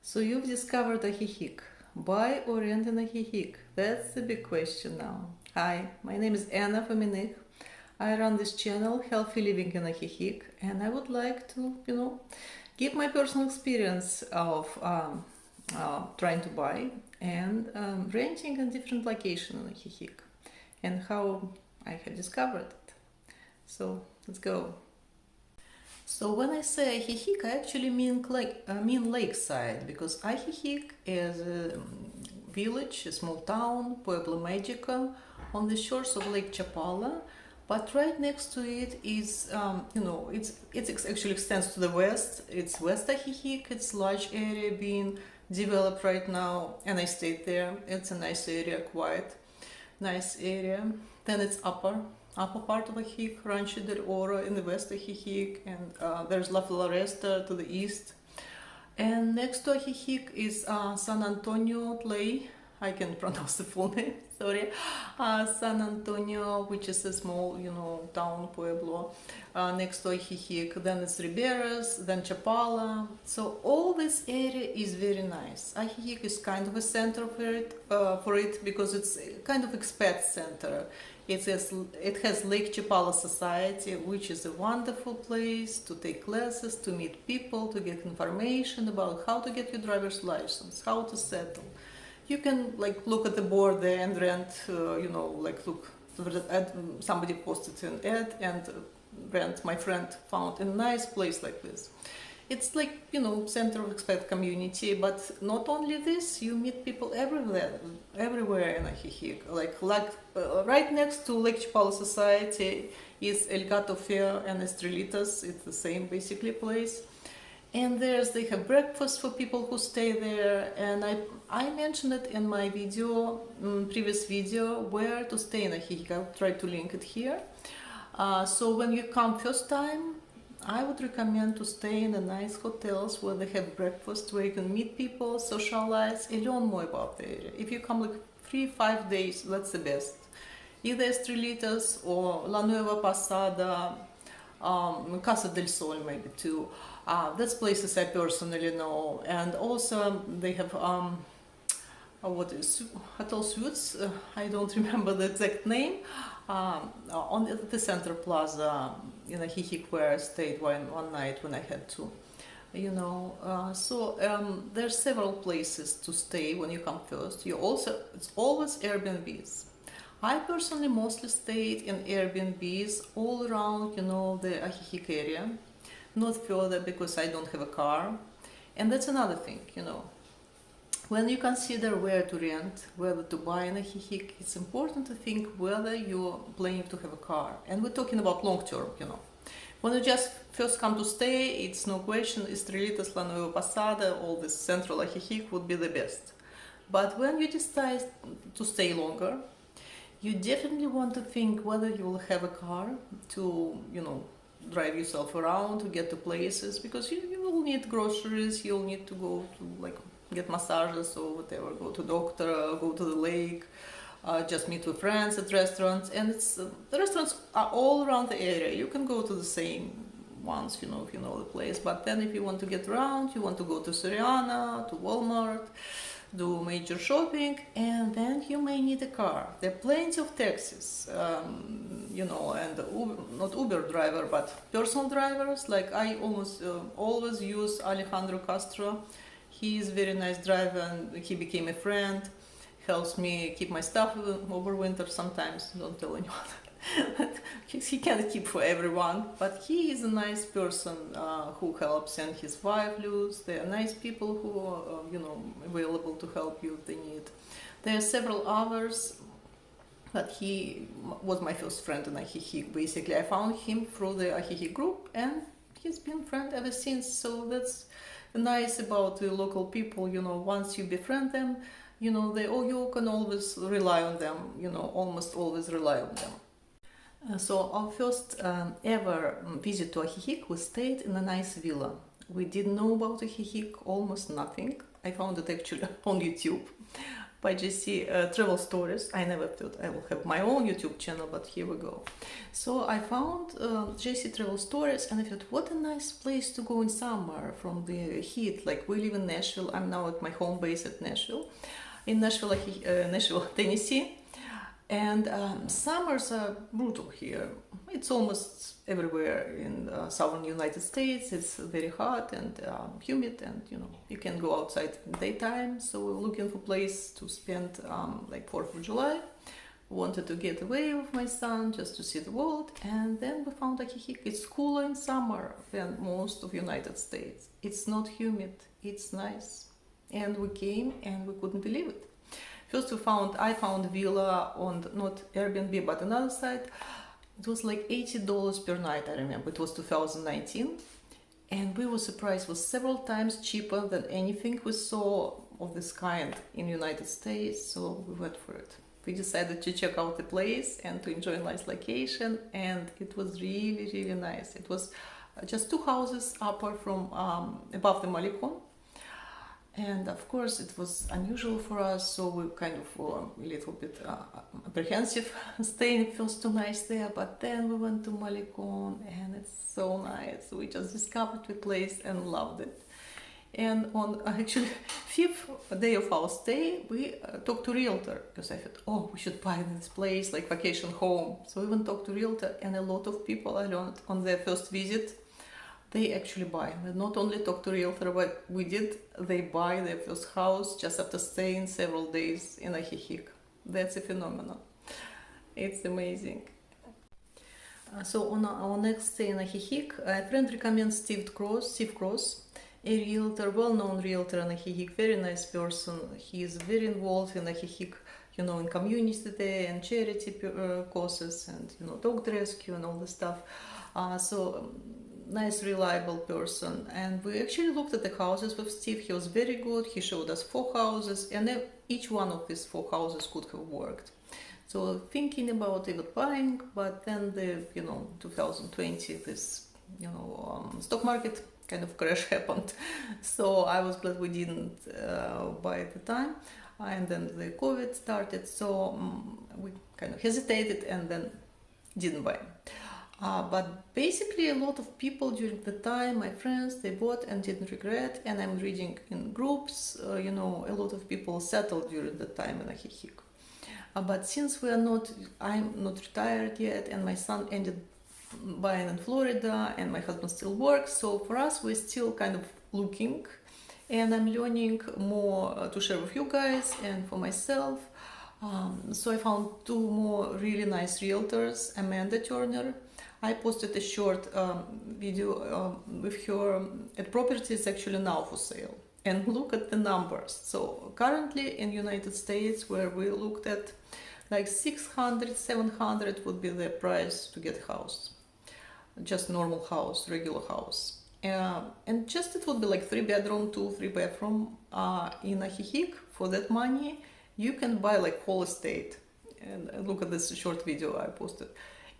So you've discovered Ajijic. Buy or rent an Ajijic? That's the big question now. Hi, my name is Anna Fominych. I run this channel, Healthy Living in Ajijic, and I would like to, give my personal experience of trying to buy and renting in different locations in Ajijic, and how I have discovered it. So let's go. So when I say Ajijic, I actually mean lakeside, because Ajijic is a village, a small town, Pueblo Magico, on the shores of Lake Chapala. But right next to it is, it actually extends to the west. It's West Ajijic. It's a large area being developed right now, and I stayed there. It's a nice area, quiet, nice area. Then it's upper part of Ajijic, Rancho del Oro in the west Ajijic, and there's La Floresta to the east. And next to Ajijic is San Antonio Tley. I can pronounce the full name, sorry. San Antonio, which is a small, town, pueblo, next to Ajijic. Then it's Riberas, then Chapala. So all this area is very nice. Ajijic is kind of a center for it because it's kind of expat center. It has Lake Chapala Society, which is a wonderful place to take classes, to meet people, to get information about how to get your driver's license, how to settle. You can look at the board there and rent, look at somebody posted an ad and rent. My friend found a nice place like this. It's center of expat community, but not only this, you meet people everywhere in Ajijic. Right next to Lake Chapala Society is El Gato Fair and Estrelitas. It's the same basically place. And they have breakfast for people who stay there, and I mentioned it in my previous video, where to stay in Ajijic. I'll try to link it here. So when you come first time, I would recommend to stay in the nice hotels where they have breakfast, where you can meet people, socialize, and learn more about the area. If you come 3-5 days, that's the best. Either Estrelitas or La Nueva Pasada, Casa del Sol maybe too. That's places I personally know, and also they have Hotel Suites. I don't remember the exact name. On the Center Plaza in Ajijic, where I stayed one night when I had to, there's several places to stay when you come first. It's always Airbnbs. I personally mostly stayed in Airbnbs all around, the Ajijic area, not further because I don't have a car. And that's another thing, When you consider where to rent, whether to buy in Ajijic, it's important to think whether you're planning to have a car. And we're talking about long term, When you just first come to stay, it's no question, Estrelitas, La Nueva Pasada, all this central Ajijic would be the best. But when you decide to stay longer, you definitely want to think whether you will have a car to, drive yourself around, to get to places, because you will need groceries, you'll need to go to get massages or whatever, go to doctor, go to the lake, just meet with friends at restaurants. And the restaurants are all around the area. You can go to the same ones, if you know the place. But then if you want to get around, you want to go to Soriana, to Walmart, do major shopping, and then you may need a car. There are plenty of taxis, and not Uber driver, but personal drivers. I almost always use Alejandro Castro. He is a very nice driver, and he became a friend, helps me keep my stuff over winter sometimes. Don't tell anyone. He can't keep for everyone, but he is a nice person who helps, and his wife Luz. They are nice people who are, available to help you if they need. There are several others, but he was my first friend in Ajijic. Basically, I found him through the Ajijic group, and he's been a friend ever since. So that's nice about the local people. Once you befriend them, you can always rely on them. Almost always rely on them. So our first ever visit to Ajijic, we stayed in a nice villa. We didn't know about Ajijic almost nothing. I found it actually on YouTube. by JC Travel Stories. I never thought I will have my own YouTube channel, but here we go. So I found JC Travel Stories, and I thought, what a nice place to go in summer from the heat. Like, we live in Nashville. I'm now at my home base at Nashville, in Nashville, Tennessee. And summers are brutal here. It's almost everywhere in southern United States. It's very hot and humid, and you can go outside in daytime. So we're looking for a place to spend like 4th of July. Wanted to get away with my son just to see the world, and then we found Ajijic. It's cooler in summer than most of United States. It's not humid. It's nice, and we came and we couldn't believe it. First I found a villa on not Airbnb but another site. It was like $80 per night, I remember. It was 2019. And we were surprised. It was several times cheaper than anything we saw of this kind in the United States. So we went for it. We decided to check out the place and to enjoy a nice location. And it was really, really nice. It was just 2 houses upper from above the Malecon. And of course, it was unusual for us, so we kind of were a little bit apprehensive staying first 2 nights there. But then we went to Malecon, and it's so nice. We just discovered the place and loved it. And on actually 5th day of our stay, we talked to realtor, because I thought, oh, we should buy this place, like vacation home. So we even talked to realtor, and a lot of people I learned on their first visit, they actually buy. They not only talk to realtor, but they buy their first house just after staying several days in Ajijic. That's a phenomenon. It's amazing. So on our next stay in Ajijic, a friend recommends Steve Cross, a realtor, well-known realtor in Ajijic, very nice person. He is very involved in Ajijic, in community there and charity causes and dog rescue and all this stuff. Nice, reliable person. And we actually looked at the houses with Steve. He was very good. He showed us 4 houses, and each one of these 4 houses could have worked. So thinking about even buying, but then the 2020, this stock market kind of crash happened. So I was glad we didn't buy at the time. And then the COVID started, so we kind of hesitated and then didn't buy. But basically a lot of people during the time, my friends, they bought and didn't regret. And I'm reading in groups, a lot of people settled during the time in Ajijic. But since I'm not retired yet, and my son ended buying in Florida, and my husband still works, so for us we're still kind of looking, and I'm learning more to share with you guys and for myself. So I found 2 more really nice realtors. Amanda Turner, I posted a short video with her at properties actually now for sale. And look at the numbers. So currently in United States, where we looked at, like 600, 700 would be the price to get a house. Just normal house, regular house. And just it would be like 3 bedroom, 2, 3 bathroom in Ajijic. For that money, you can buy like whole estate. And look at this short video I posted.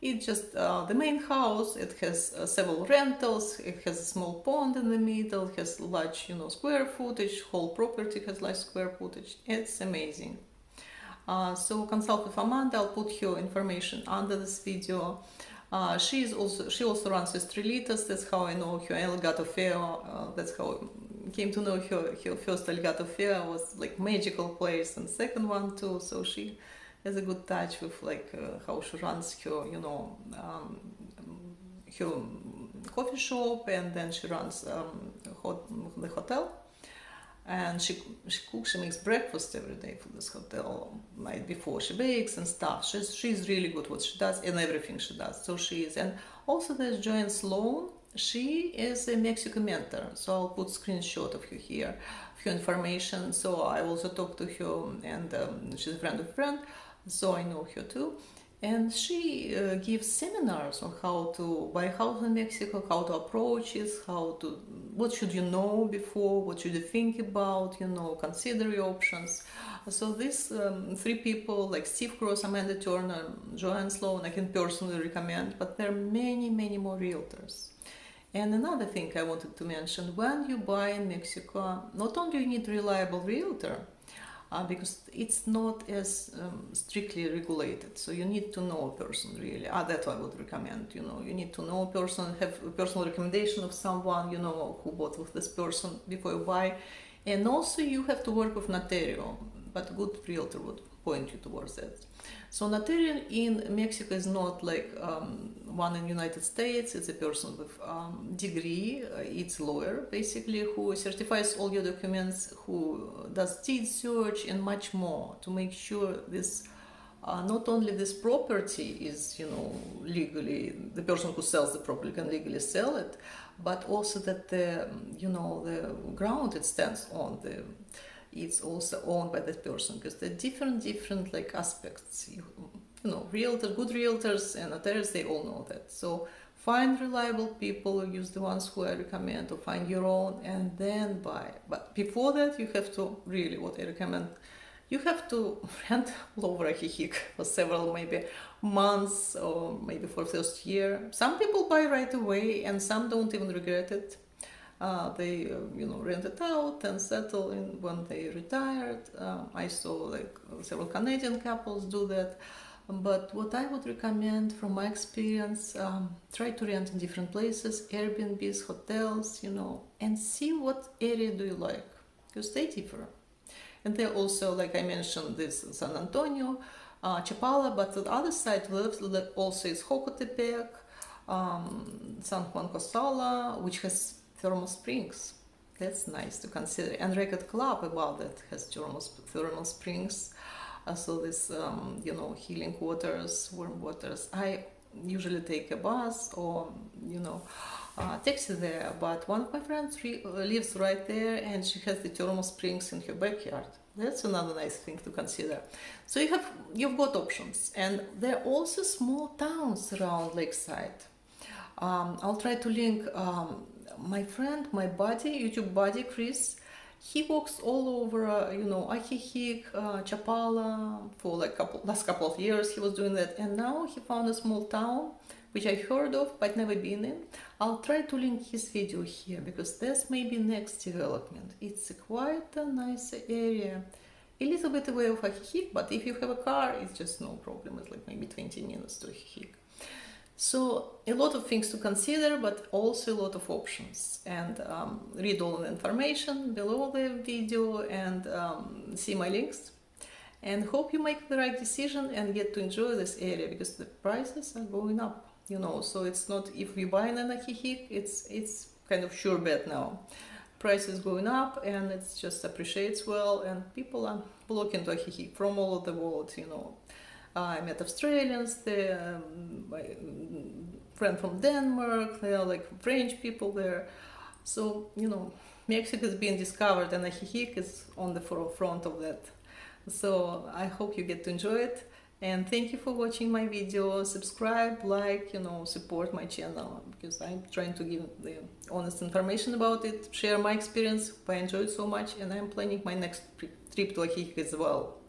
It's just the main house. It has several rentals. It has a small pond in the middle. It has large, square footage. Whole property has large square footage. It's amazing. So consult with Amanda. I'll put her information under this video. She also runs Estrelitas. That's how I know her. Alligator Fair. That's how I came to know her. Her first Alligator Fair was like magical place, and second one too. So she has a good touch with how she runs her, her coffee shop, and then she runs the hotel. And she cooks, she makes breakfast every day for this hotel. Night before she bakes and stuff. She's really good what she does and everything she does. So she is. And also there's Joanne Sloan. She is a Mexican mentor. So I'll put screenshot of her here, of her information. So I also talked to her, and she's a friend of a friend. So I know her too. And she gives seminars on how to buy a house in Mexico, how to approach it, what should you know before, what should you think about, consider your options. So these 3 people, like Steve Cross, Amanda Turner, Joanne Sloan, I can personally recommend, but there are many, many more realtors. And another thing I wanted to mention, when you buy in Mexico, not only you need a reliable realtor, because it's not as strictly regulated. So you need to know a person really. That's what I would recommend. You know, you need to know a person, have a personal recommendation of someone, you know, who bought with this person before you buy. And also you have to work with notarial, but a good realtor would point you towards that. So notarial in Mexico is not like one in United States. It's a person with degree. It's a lawyer basically who certifies all your documents, who does deed search and much more to make sure this not only this property is, you know, legally, the person who sells the property can legally sell it, but also that the, you know, the ground it stands on, it's also owned by that person, because there are different like aspects. You know, realtors, good realtors and notarials, they all know that. So find reliable people, use the ones who I recommend, or find your own and then buy. But before that, you have to really, what I recommend, you have to rent all over Ajijic for several maybe months or maybe for first year. Some people buy right away and some don't even regret it. They you know, rent it out and settle in when they retired. I saw like several Canadian couples do that. But what I would recommend from my experience, try to rent in different places, Airbnbs, hotels, you know, and see what area do you like, because they differ. And they're also, like I mentioned, this San Antonio, Chapala, but the other side also is Jocotepec, San Juan Cosala, which has thermal springs. That's nice to consider. And Record Club above that has thermal springs. So this, you know, healing waters, warm waters. I usually take a bus or, you know, taxi there, but one of my friends lives right there and she has the thermal springs in her backyard. That's another nice thing to consider. So you've got options, and there are also small towns around Lakeside. I'll try to link my friend, my buddy, YouTube buddy Chris. He walks all over, you know, Ajijic, Chapala for like last couple of years. He was doing that, and now he found a small town which I heard of but never been in. I'll try to link his video here because that's maybe next development. It's quite a nice area, a little bit away of Ajijic, but if you have a car, it's just no problem. It's like maybe 20 minutes to Ajijic. So a lot of things to consider, but also a lot of options. And read all the information below the video and see my links. And hope you make the right decision and get to enjoy this area, because the prices are going up, you know. So it's not, if we buy in Ajijic, it's kind of sure bet now. Price is going up and it just appreciates well, and people are flocking to Ajijic from all over the world, you know. I met Australians, my friend from Denmark, there are like French people there. So, you know, Mexico is being discovered and Ajijic is on the forefront of that. So I hope you get to enjoy it. And thank you for watching my video. Subscribe, like, you know, support my channel, because I'm trying to give the honest information about it, share my experience. I enjoyed so much, and I'm planning my next trip to Ajijic as well.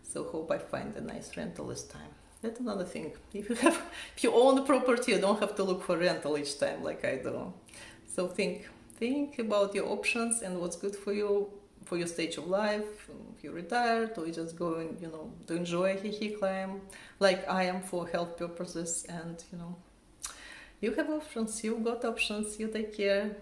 So hope I find a nice rental this time. That's another thing. If you own a property, you don't have to look for rental each time like I do. So think about your options and what's good for you, for your stage of life. If you're retired or you're just going, you know, to enjoy Ajijic like I am for health purposes, and you know, you have options. You've got options. You take care.